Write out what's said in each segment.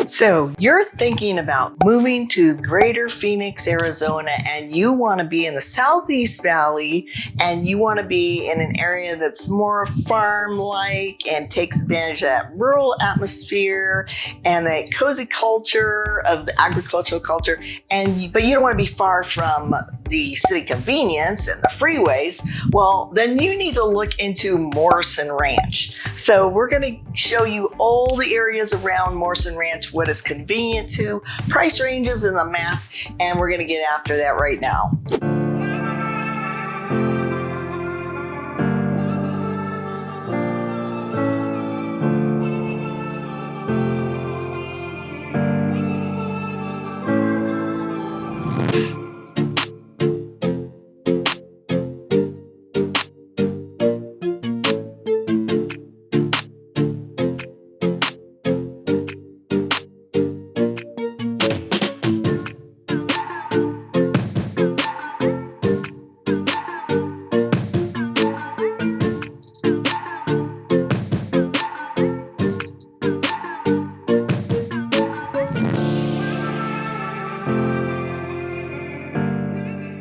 So you're thinking about moving to greater Phoenix, Arizona, and you want to be in the Southeast Valley, and you want to be in an area that's more farm-like and takes advantage of that rural atmosphere and that cozy culture of the agricultural culture, but you don't want to be far from the city convenience and the freeways. Well, then you need to look into Morrison Ranch. So we're going to show you all the areas around Morrison Ranch, what is convenient to, price ranges in the map, and we're going to get after that right now.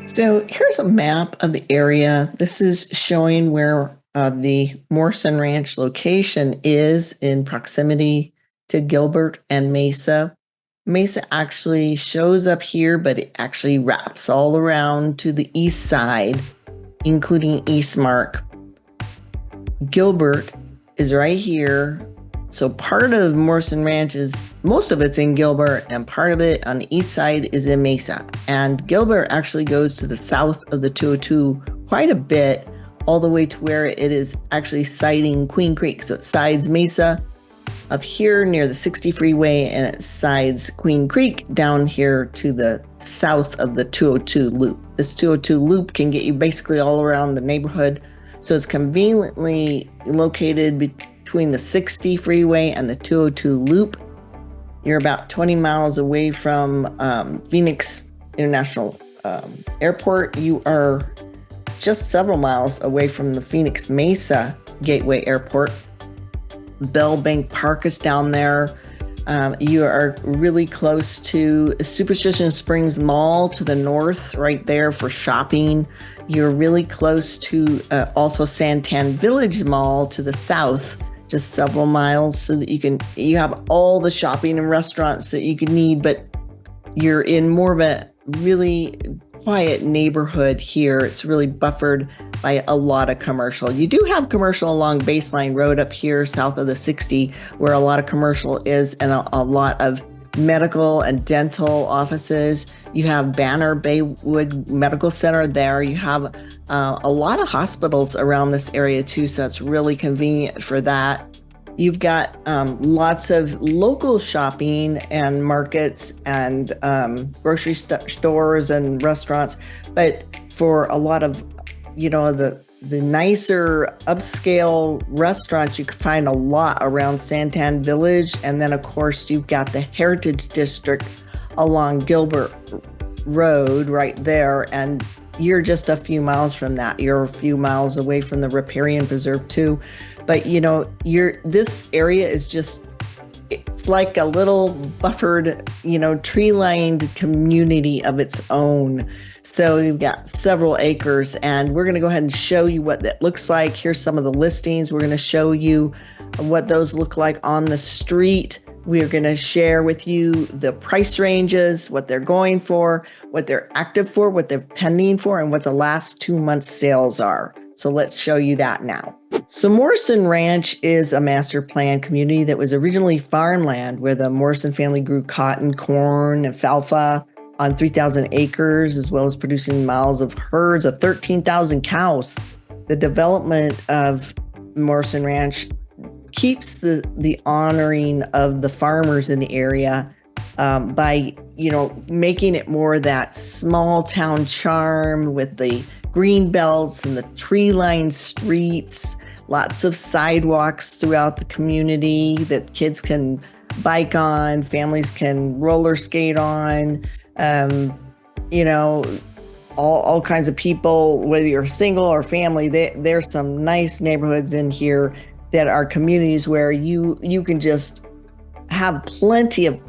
So here's a map of the area. This is showing where the Morrison Ranch location is in proximity to Gilbert and Mesa. Mesa actually shows up here, but it actually wraps all around to the east side, including Eastmark. Gilbert is right here. So part of Morrison Ranch most of it's in Gilbert, and part of it on the east side is in Mesa. And Gilbert actually goes to the south of the 202 quite a bit, all the way to where it is actually siding Queen Creek. So it sides Mesa up here near the 60 freeway, and it sides Queen Creek down here to the south of the 202 loop. This 202 loop can get you basically all around the neighborhood. So it's conveniently located between the 60 freeway and the 202 loop. You're about 20 miles away from Phoenix International Airport. You are just several miles away from the Phoenix Mesa Gateway Airport. Bell Bank Park is down there. You are really close to Superstition Springs Mall to the north, right there for shopping. You're really close to also Santan Village Mall to the south, just several miles, so that you have all the shopping and restaurants that you could need, but you're in more of a really quiet neighborhood here. It's really buffered by a lot of commercial. You do have commercial along Baseline Road up here south of the 60, where a lot of commercial is, and a lot of medical and dental offices. You have Banner Baywood Medical Center there. You have a lot of hospitals around this area too, so it's really convenient for that. You've got lots of local shopping and markets and grocery stores and restaurants, but for a lot of, the nicer upscale restaurants, you can find a lot around Santan Village. And then of course you've got the Heritage District along Gilbert Road right there. And you're just a few miles from that. You're a few miles away from the Riparian Preserve too. But this area is it's like a little buffered, tree-lined community of its own. So you've got several acres, and we're going to go ahead and show you what that looks like. Here's some of the listings. We're going to show you what those look like on the street. We're going to share with you the price ranges, what they're going for, what they're active for, what they're pending for, and what the last 2 months sales are. So let's show you that now. So Morrison Ranch is a master plan community that was originally farmland, where the Morrison family grew cotton, corn, and alfalfa on 3,000 acres, as well as producing miles of herds of 13,000 cows. The development of Morrison Ranch keeps the honoring of the farmers in the area by making it more that small town charm with the green belts and the tree-lined streets, lots of sidewalks throughout the community that kids can bike on, families can roller skate on, all kinds of people, whether you're single or family. There's some nice neighborhoods in here that are communities where you can just have plenty of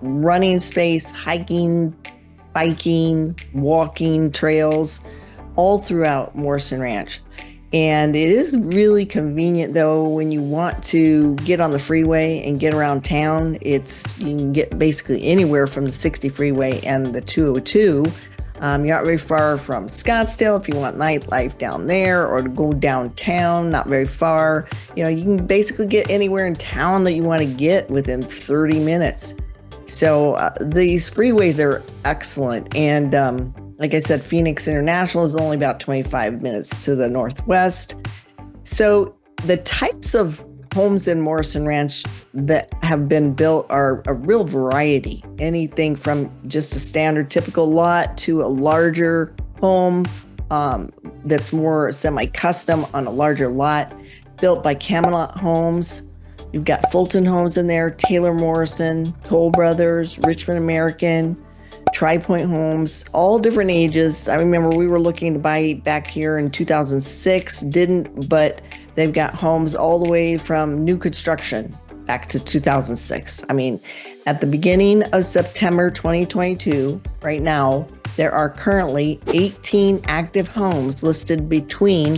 running space, hiking, biking, walking trails all throughout Morrison Ranch. And it is really convenient, though, when you want to get on the freeway and get around town. You can get basically anywhere from the 60 freeway and the 202. You're not very far from Scottsdale if you want nightlife down there, or to go downtown, not very far. You can basically get anywhere in town that you want to get within 30 minutes. So these freeways are excellent. And like I said, Phoenix International is only about 25 minutes to the northwest. So the types of homes in Morrison Ranch that have been built are a real variety. Anything from just a standard typical lot to a larger home that's more semi-custom on a larger lot, built by Camelot Homes. You've got Fulton Homes in there, Taylor Morrison, Toll Brothers, Richmond American, Tri-Point Homes, all different ages. I remember we were looking to buy back here in 2006, didn't, but they've got homes all the way from new construction back to 2006. I mean, at the beginning of September 2022, right now, there are currently 18 active homes listed between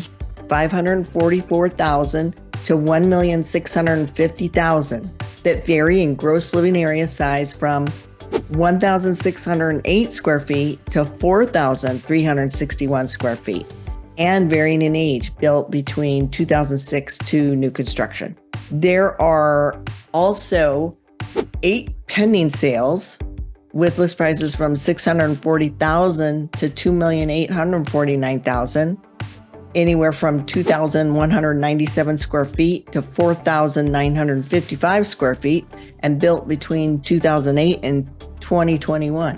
$544,000 to $1,650,000 that vary in gross living area size from 1,608 square feet to 4,361 square feet, and varying in age, built between 2006 to new construction. There are also 8 pending sales with list prices from $640,000 to $2,849,000, anywhere from 2,197 square feet to 4,955 square feet, and built between 2008 and 2021.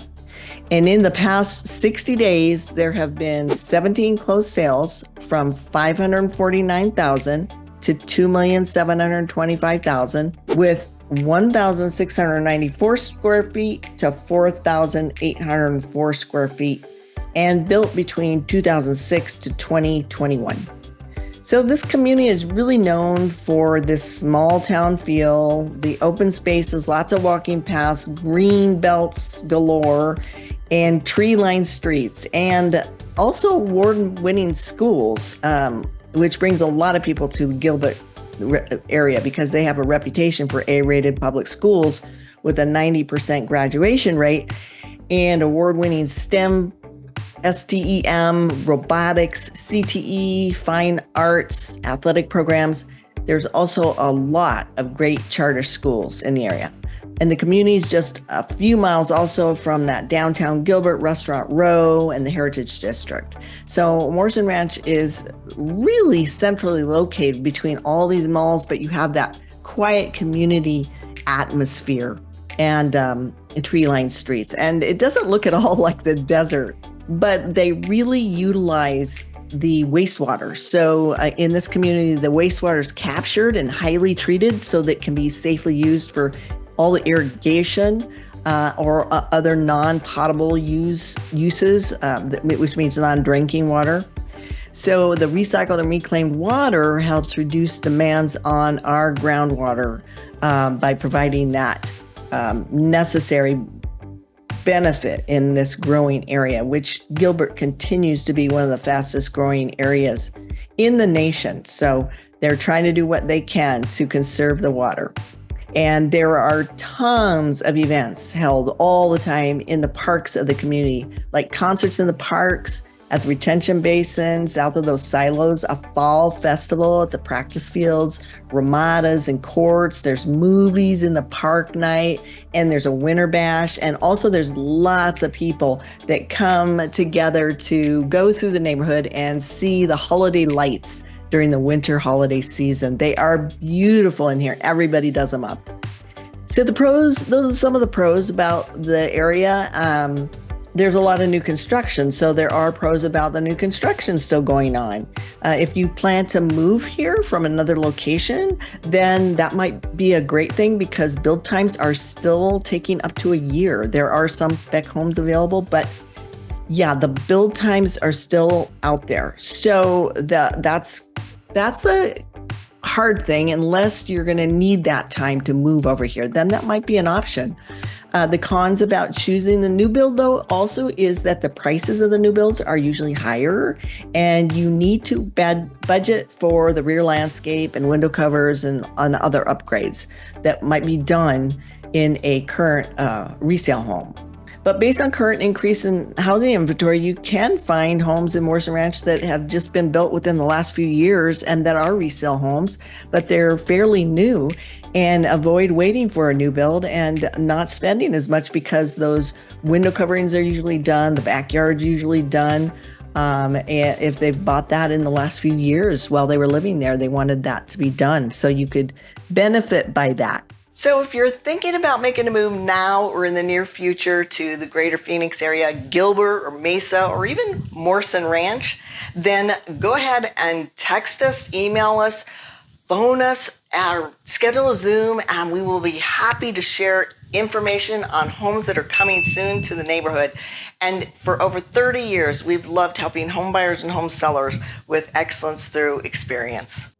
And in the past 60 days, there have been 17 closed sales from $549,000 to $2,725,000, with 1,694 square feet to 4,804 square feet, and built between 2006 to 2021. So this community is really known for this small town feel, the open spaces, lots of walking paths, green belts galore, and tree-lined streets, and also award-winning schools, which brings a lot of people to the Gilbert area because they have a reputation for A-rated public schools with a 90% graduation rate, and award-winning STEM, STEM, robotics, CTE, fine arts, athletic programs. There's also a lot of great charter schools in the area. And the community is just a few miles also from that downtown Gilbert Restaurant Row and the Heritage District. So Morrison Ranch is really centrally located between all these malls, but you have that quiet community atmosphere and tree-lined streets. And it doesn't look at all like the desert, but they really utilize the wastewater. So in this community, the wastewater is captured and highly treated so that it can be safely used for all the irrigation or other non-potable uses, which means non-drinking water. So the recycled and reclaimed water helps reduce demands on our groundwater by providing that necessary benefit in this growing area, which Gilbert continues to be one of the fastest growing areas in the nation. So they're trying to do what they can to conserve the water. And there are tons of events held all the time in the parks of the community, like concerts in the parks, at the retention basin, south of those silos, a fall festival at the practice fields, ramadas and courts. There's movies in the park night, and there's a winter bash. And also there's lots of people that come together to go through the neighborhood and see the holiday lights during the winter holiday season. They are beautiful in here. Everybody does them up. So the pros, those are some of the pros about the area. There's a lot of new construction, so there are pros about the new construction still going on. If you plan to move here from another location, then that might be a great thing because build times are still taking up to a year. There are some spec homes available, but yeah, the build times are still out there. So that's a hard thing unless you're going to need that time to move over here. Then that might be an option. The cons about choosing the new build, though, also is that the prices of the new builds are usually higher, and you need to budget for the rear landscape and window covers and other upgrades that might be done in a current resale home. But based on current increase in housing inventory, you can find homes in Morrison Ranch that have just been built within the last few years and that are resale homes, but they're fairly new, and avoid waiting for a new build and not spending as much because those window coverings are usually done, the backyard's usually done. And if they've bought that in the last few years while they were living there, they wanted that to be done. So you could benefit by that. So if you're thinking about making a move now or in the near future to the greater Phoenix area, Gilbert or Mesa or even Morrison Ranch, then go ahead and text us, email us, phone us, or schedule a Zoom, and we will be happy to share information on homes that are coming soon to the neighborhood. And for over 30 years, we've loved helping home buyers and home sellers with excellence through experience.